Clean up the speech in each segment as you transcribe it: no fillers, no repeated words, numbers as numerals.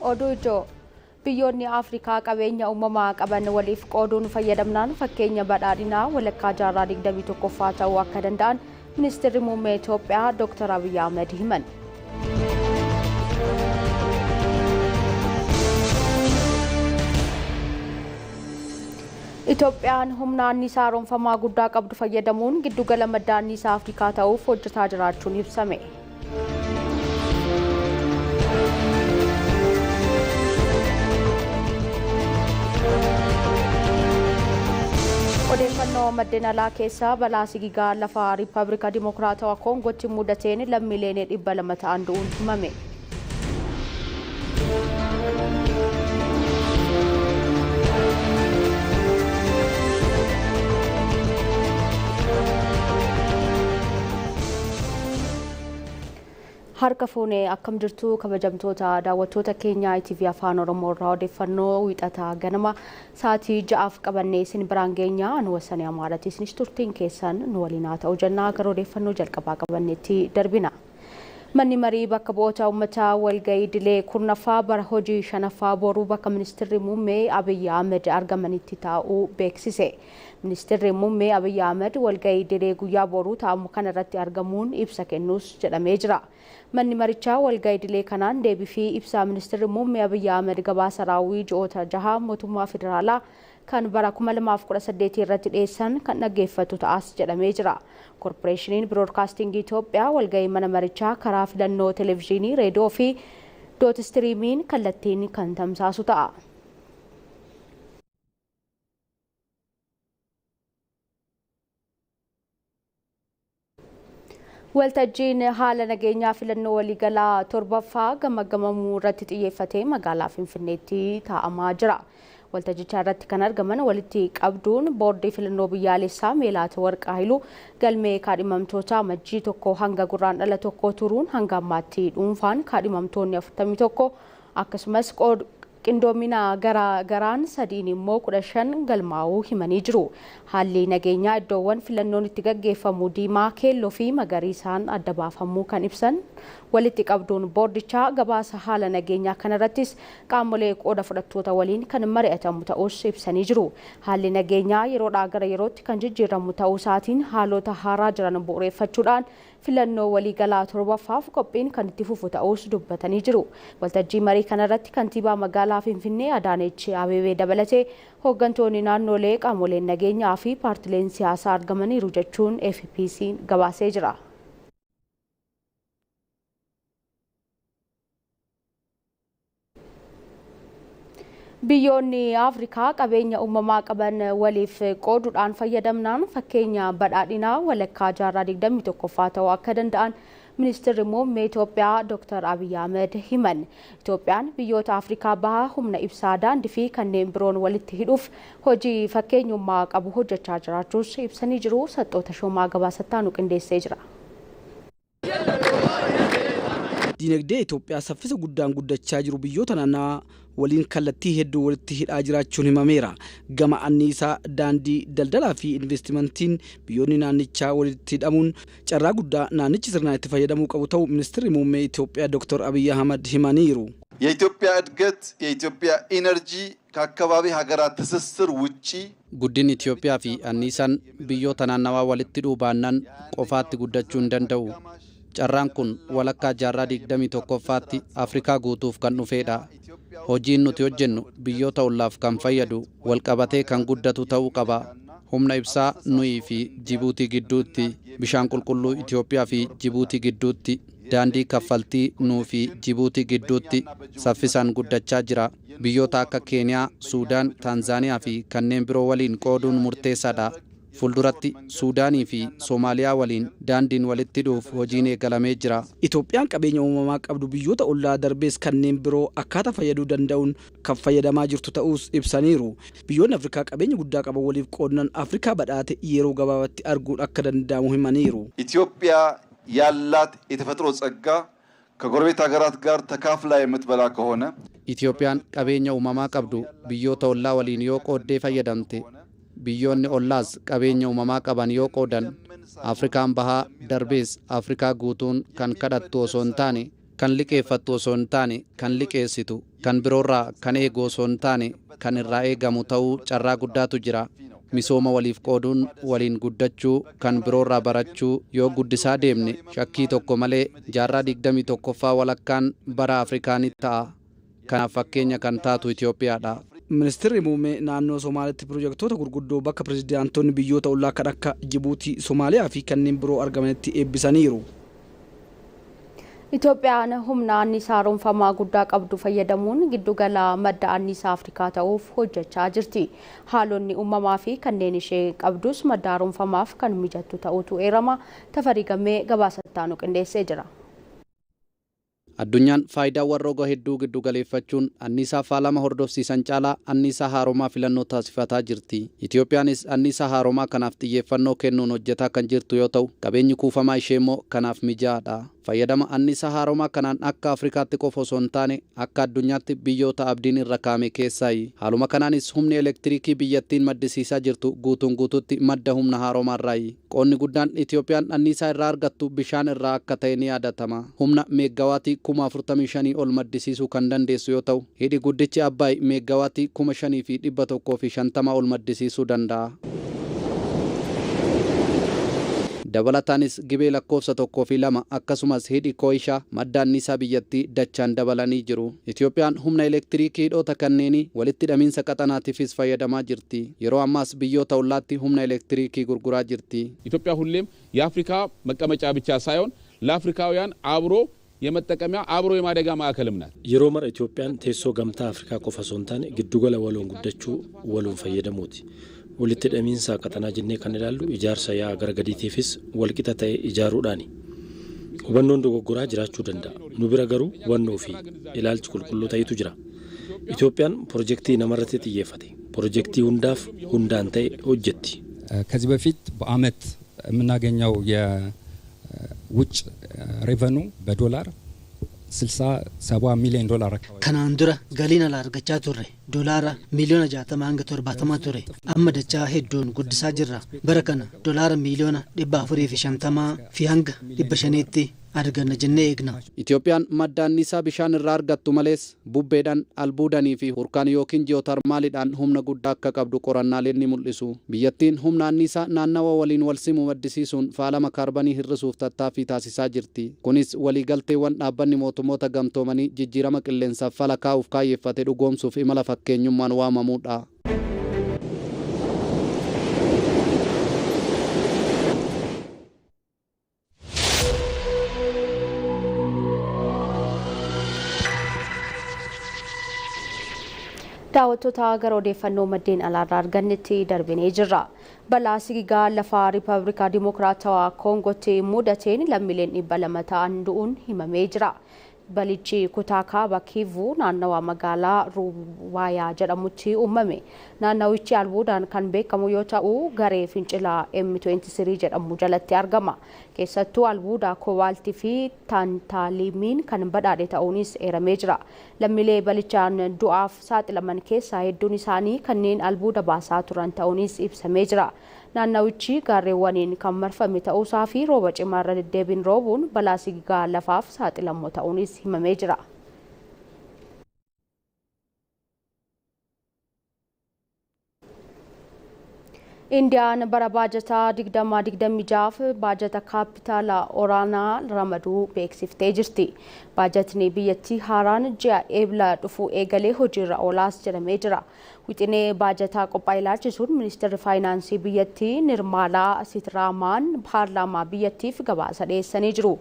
Oduu ijoo biyyoonni Afrikaa qabeenya uumamaa qaban waliif qooduun fayyadamnaan fakkeenya badhaadhinaa walakkaa jaarraa 21ffaa ta'uu akka danda'an Ministeerri Muummee Itoophiyaa Dr. Abiy Ahmed himan. Itoophiyaan humna anniisaa haaromfamaa guddaa qabdu fayyadamuun giddugala madda anniisaa Afrikaa ta'uuf hojjetaa jiraachuun ibsame. Odeeffannoo maddeen alaa keessaa balaa sigigaa lafa Riippaabilika Dimokiraatawaa Koongootti mudateen lammiileen 200 ta'an du'uun himame. Harka fuunee akkam jirtu kabajamtoota daawwattoota keenya Etv Afaan Oromoo irraa odeeffannoo wixataa ganama sa'aatii 6 qabannee isin biraan geenya anu wasanii amaaraatti isinis turtiin keessan nu waliin haa ta'u jennaa gara odeeffannoo jalqabaa qabanneetti darbina. Manni marii bakka bu'oota uummataa walgahii idilee kurnaffaa bara hojii shanaffaa boruu bakka Ministeerri Muummee Abiy Ahmed argamanitti taa'uu beeksise. Ministeerri Muummee Abiy Ahmed walgahii idilee guyyaa boruu taa'amu kana irratti argamuun ibsa kennuus jedhamee jira. Manni marichaa walgahii idilee kanaan deebii fi ibsaa Ministeerri Muummee Abiy Ahmed gabaasa raawwii ji'oota 6 mootummaa federaalaa kan bara 2018 irratti dhiyeessan kan dhaggeeffatu ta'as jedhamee jira. Korporeeshiniin Biroodkaastingii Itoophiyaa walgahii mana marichaa karaa filannoo televezyiinii, reediyoo fi dootistiriimiin kallattiin kan tamsaasu ta'a. Waltajjiin haala nageenyaa filannoo waliigalaa torbaffaa gamagamamuu irratti xiyyeeffatee magaalaa Finfinneetti taa'amaa jira. Waltajjicha irratti kan argaman walitti qabduun boordii filannoo biyyaalessaa Meelaata Warqaa Haayiluu galmee kaadhimamtoota Amajjii 1 hanga Guraandhala 1 turuun hanga ammaatti dhuunfaan kaadhimamtoonni 41 akkasumas qindoomina garaan 3 immoo 15 galmaa'uu himanii jiru. Haalli nageenyaa iddoowwan filannoon itti gaggeeffamu diimaa, keelloo fi magariisaan adda baafamuu kan ibsan walitti qabduun boordichaa gabaasa haala nageenyaa kanarrattis qaamolee qooda fudhattoota waliin kan mari'atamu ta'us ibsanii jiru. Haalli nageenyaa yeroodhaa gara yerootti kan jijjiiramu ta'uu isaatiin haalota haaraa jiran bu'uureeffachuudhaan filannoo waliigalaa torbaffaaf qophiin kan itti fufu ta'us dubbatanii jiru. Waltajjii marii kanarratti kantiibaa magaalaa Finfinnee Adaanech Abeebee dabalatee hooggantoonni naannolee qaamoleen nageenyaa fi paartileen siyaasaa argamaniiru jechuun AFP'n gabaasee jira. Biyyoonni Afrikaa qabeenya uumamaa qaban waliif qooduudhaan fayyadamnaan fakkeenya badhaadhinaa walakkaa jaarraa 21ffaa ta'uu akka danda'an Ministeerri Muummee Itoophiyaa Dr. Abiy Ahmed himan. Itoophiyaan biyyoota Afrikaa bahaa humna ibsaa, daandii fi kanneen biroon walitti hidhuuf hojii fakkeenyummaa qabu hojjechaa jiraachuus ibsanii jiru. Saxxoota Shoomaa gabaasattaa nu qindeessee jira. Dinagdee Itoophiyaa saffisa guddaan guddachaa jiru biyyoota naannaa waliin kallattii hedduu walitti hidhaa jiraachuun himameera. Gama anniisaa, daandii, daldalaa fi investimentiin biyyoonni naannichaa walitti hidhamuun carraa guddaa naannichi sirnaan itti fayyadamuu qabu ta'uu Ministeerri Muummee Itoophiyaa Dr. Abiy Ahmed himaniiru. የኢትዮጵያ እድገት የኢትዮጵያ ኢነርጂ ከአካባቢ ሀገራት ትስስር ውጪ guddin Itoophiyaa fi anniisaan biyyoota naannawaa walitti dhuubaannan qofaatti guddachuu hin danda'u. Carraan kun walakkaa jaarraa 21ffaatti Afrikaa guutuuf kan dhufeedha. Hojiin nuti hojjennu biyyoota ollaaf kan fayyadu walqabatee kan guddatu ta'uu qaba. Humna ibsaa nuyi fi Jibuutii gidduutti, bishaan qulqulluu Itoophiyaa fi Jibuutii gidduutti, daandii kaffaltii nuu fi Jibuutii gidduutti saffisaan guddachaa jira. Biyyoota akka Keeniyaa, Suudaan, Taanzaaniyaa fi kanneen biroo waliin qooduun murteessaadha. Fulduratti Suudaanii fi Soomaaliyaa waliin daandiin walitti dhuuf hojiin eegalamee jira. Itoophiyaan qabeenya uumamaa qabdu biyyoota ollaa darbees kanneen biroo akkaataa fayyaduu danda'uun kan fayyadamaa jirtu ta'us ibsaniiru. Biyyoonni Afrikaa qabeenya guddaa qaban waliif qooduun Afrikaa badhaate yeroo gabaabaatti arguun akka danda'amu himaniiru. ኢትዮጵያ ያላት የተፈጥሮ ጸጋ ከጎረቤት ሀገራት ጋር ተካፍላ የምትበላ ከሆነ Itoophiyaan qabeenya uumamaa qabdu biyyoota ollaa waliin yoo qooddee fayyadamte biyyoonni ollaas qabeenya uumamaa qaban yoo qoodan Afrikaan bahaa darbees Afrikaa guutuun kan kadhattu osoo hin taane kan liqeeffattu osoo hin taane kan liqeessitu, kan biroorraa kan eegu osoo hin taane kan irraa eegamu ta'uu carraa guddaatu jira. Misooma waliif qooduun waliin guddachuu, kan biroorraa barachuu yoo guddisaa deemne shakkii tokko malee jaarraa 21ffaa walakkaan bara Afrikaa ni ta'a. Kanaaf fakkeenya kan taatu Itoophiyaadha. Ministeerri muummee naannoo Somaaliyaatti piroojektota gurguddoo bakka pirezidaantonni biyyoota ollaa kan akka Jibuutii, Somaaliyaa fi kanneen biroo argamanitti eebbisaniiru. Itoophiyaan humna anniisaa haaromfamaa guddaa qabdu fayyadamuun giddugala madda anniisaa Afrikaa ta'uuf hojjechaa jirti. Haalonni uumamaa fi kanneen ishee qabdus madda haaromfamaaf kan mijattu ta'uutu eerama. Tafarii Gammee gabaasattaanu qindeessee jira. Addunyaan faayidaawwan roga hedduu giddu galeeffachuun anniisaa faalama hordofsiisan caalaa anniisaa haaromaa filannoo taasifataa jirti. Itoophiyaanis anniisaa haaromaa kanaaf xiyyeeffannoo kennuun hojjetaa kan jirtu yoo ta'u, qabeenyi kuufamaa ishee immoo kanaaf mijaa'aadha. Fayyadama anniisaa haaromaa kanaan akka Afrikaatti qofa osoo hin taane akka addunyaatti biyyoota abdiin irra kaa'ame keessaayi. Haaluma kanaanis humni elektiriikii biyyattiin maddisiisaa jirtu guutuun guutuutti madda humna haaromaarraayi. Qoonni guddaan Itoophiyaan anniisaa irraa argattu bishaan irraa akka ta'e ni yaadatama. Humna meeggawaatii 45,000 ol maddisiisuu kan dandeessu yoo ta'u, hidhi guddichi Abbaay meeggawaatii 5,150 ol maddisiisuu danda'a. Dabalataanis gibee lakkoofsa 1 fi 2 akkasumas hidhi Kooyishaa madda anniisaa biyyattii dachaan dabalanii jiru. Itoophiyaan humna elektiriikii hidhoota kanneenii walitti hidhamiinsa qaxanaatiifis fayyadamaa jirti. Yeroo ammaas biyyoota ollaatti humna elektiriikii gurguraa jirti. ኢትዮጵያ ሁሌም የአፍሪካ መቀመጫ ብቻ ሳይሆን ለአፍሪካውያን አብሮ የመጠቀሚያ አብሮ የማደጋ ማዕከልም ናት። yeroo mara Itoophiyaan teessoo gamtaa Afrikaa qofa osoo hin taane giddugala waloon guddachuu waloon fayyadamuuti. Walitti hidhamiinsa qaxanaa jennee kan ilaallu ijaarsa yaa gara gadiitiifis walqixa ta'e ijaaruudhaani. Hubannoon dogoggoraa jiraachuu danda'a. Nu bira garuu hubannoo fi ilaalchi qulqulluu ta'etu jira. Itoophiyaan ፕሮጀክtii namarratti xiyyeeffate. ፕሮጀክtii hundaaf hundaan ta'e hojjetti. ከዚህ በፊት በአመት የምናገኘው የውጭ ሬቨኑ በዶላር 67 ሚሊዮን ዶላር አካባቢ kanaan dura galiin alaa argachaa turre doolaara miliyoona 60 hanga 70 ture. Amma dachaa hedduun guddisaa jirra. Bara kana doolaara miliyoona 450 fi hanga 500tti arganna jennee eegna. Itoophiyaan madda anniisaa bishaan irraa argattu malees bubbeedhaan, albuudanii fi hurkaan yookiin ji'ootarmaaliidhaan humna guddaa akka qabdu qorannaaleen ni mul'isu. Biyyattiin humna anniisaa naannawa waliin wal simu maddisiisuun faalama kaarbanii hir'isuuf tattaaffii taasisaa jirti. Kunis waliigalteewwan dhaabbanni mootummoota gamtoomanii jijjiirama qilleensaaf fala kaa'uuf kaayyeeffate dhugoomsuuf imala fakkeenyummaan waamamuudha. Daawwattoota gara odeeffannoo maddeen alaarraa argannetti darbinee jirra. Balaa sigigaa lafa Riippaabilikaa Dimokiraatawaa Koongootti mudateen lammiileen 200 ta'an du'uun himamee jira. Balichi kutaa kaaba Kiivuu naannawaa magaalaa Ruwaayaa jedhamutti uumame. Naannawichi albuudaan kan beekamu yoo ta'u, garee fincilaa M23 jedhamu jalatti argama. Keessattuu albuuda koobaaltii fi taantaalimiin kan badhaadhe ta'uunis eeramee jira. Lammiilee balichaan du'aaf saaxilaman keessaa hedduun isaanii kanneen albuuda baasaa turan ta'uunis ibsamee jira. Naannawichi gaarreewwaniin kan marfame ta'uusaa fi rooba cimaarra deddeebiin roobuun balaa sigigaa lafaaf saaxilamoo ta'uunis himamee jira. Indiyaan bara baajataa 2026 baajata kaapitaala olaanaa ramaduu beeksiftee jirti. Baajatni biyyattii haaraan ji'a eebla dhufuu eegalee hojiirra oolaas jedhamee jira. Wixinee baajataa qophaa'e ilaalchisuun ministeerri faayinaansii biyyattii Nirmaalaa Sitiraamaan paarlaamaa biyyattiif gabaasa dhiyeessanii jiru.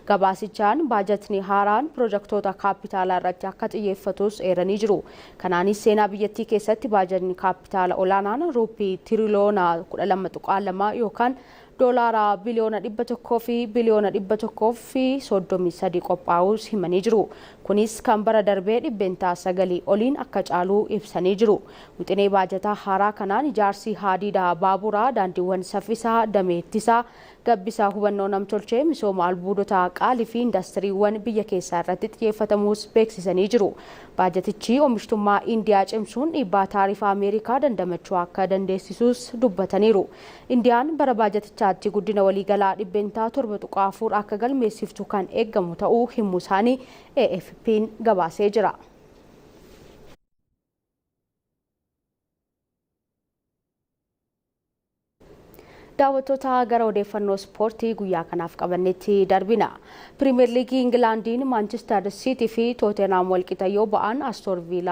Gabaasichaan baajatni haaraan piroojektota kaapitaalaa irratti akka xiyyeeffatus eeranii jiru. Kanaanis seenaa biyyattii keessatti baajatni kaapitaala olaanaan ruupii tiriliyoona 12.2 yookaan doolaara biliyoona 100 fi biliyoona 133 qophaa'uus himanii jiru. Kunis kan bara darbee dhibbeentaa 9 oliin akka caaluu ibsanii jiru. Wixinee baajataa haaraa kanaan ijaarsi haadiida baaburaa, daandiiwwan saffisaa, damee ittisaa, Gabbisaa hubannoo namtolchee misooma albuudota qaalii fi indastiriiwwan biyya keessaa irratti xiyyeeffatamuus beeksisanii jiru. Baajetichi oomishtummaa Indiyaa cimsuun dhiibbaa taarifa Ameerikaa dandamachuu akka dandeessisus dubbataniiru. Indiyaan bara baajetichaatti guddina waliigalaa dhibbentaa 7.4 akka galmeessiftu kan eeggamu ta'uu himuu isaanii AFP'n gabaasee jira. Daawwattoota gara odeeffannoo ispoortii guyyaa kanaaf qabannetti darbina. Pirimeer Liigii Ingilaandiin Maanchister Siitii fi Tootenaam walqixa yoo ba'an Aston Villa